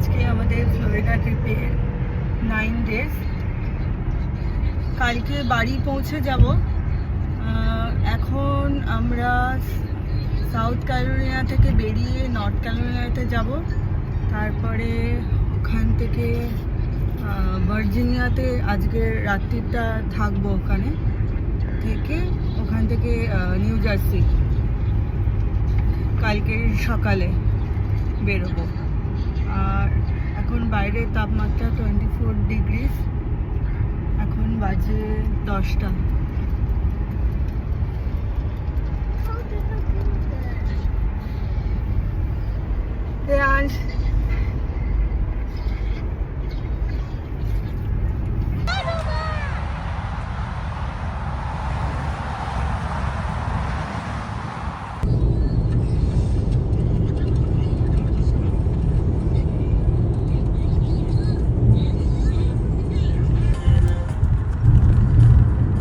আজকে আমাদের ফ্লোরিডা ট্রিপে 9 ডেজ। কালকে বাড়ি পৌঁছে যাব। এখন আমরা সাউথ ক্যারোলিনা থেকে বেরিয়ে নর্থ ক্যারোলিনাতে যাব। তারপরে ওখান থেকে ভার্জিনিয়াতে আজকে রাত্রিটা থাকবো। ওখানে থেকে ওখান থেকে নিউ জার্সি কালকে সকালে বেরোবো। আর এখন বাইরের তাপমাত্রা 24 ডিগ্রি। এখন বাজে 10টা।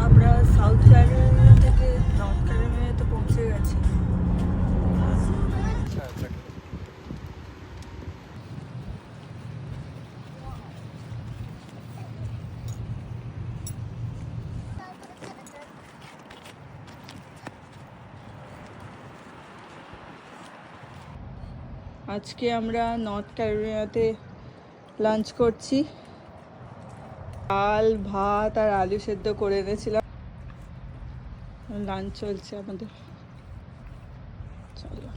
আমরা সাউথ ক্যারোলিনা থেকে নর্থ ক্যারোলিনাতে পৌঁছে গেছি। আজকে আমরা নর্থ ক্যারোলিনাতে লাঞ্চ করছি। ডাল ভাত আর আলু সেদ্ধ করে এনেছিলাম। লাঞ্চ চলছে আমাদের। চলো।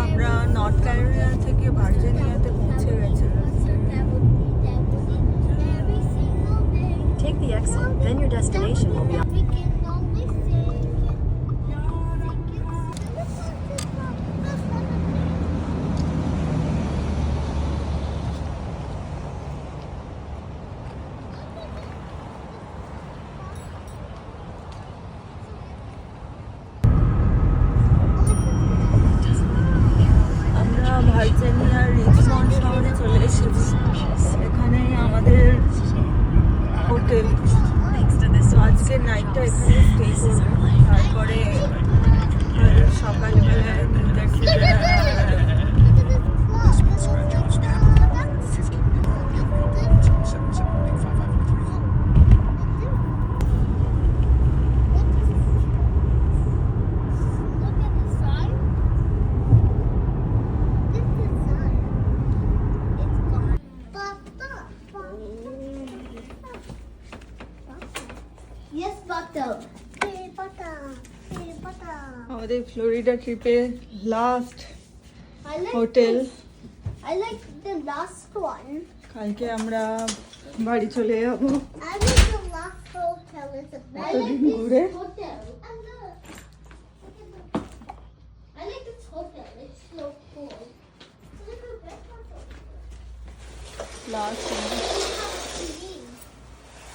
আমরা নর্থ ক্যারোলিনা থেকে ভার্জিনিয়াতে পৌঁছে গেছি। Take the exit, then your destination will be on. আমরা ভার্জিনিয়ার রিচমন্ড শহরে চলে এসেছি। এখানেই আমাদের হোটেল। তো আজকে নাইটটা এখানে স্টে করবো। তারপরে সকালবেলায় নিউ জার্সিতে Yes, butter. Hey, butter. Hey, butter. আমাদের ফ্লোরিডা ট্রিপে last I like hotel. this. I like the last one. কালকে আমরা বাড়ি চলে যাবো। I like the last hotel. It's a I like এতদিন ঘুরে this hotel. And look. I like this hotel. It's so cool. Look at this hotel. Last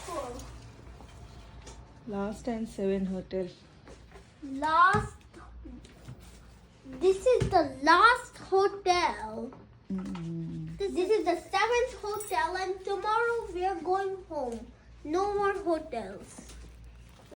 Cool. Last and 7 hotel. Last. This is the last hotel. This is the 7th hotel, and tomorrow we are going home. No more hotels.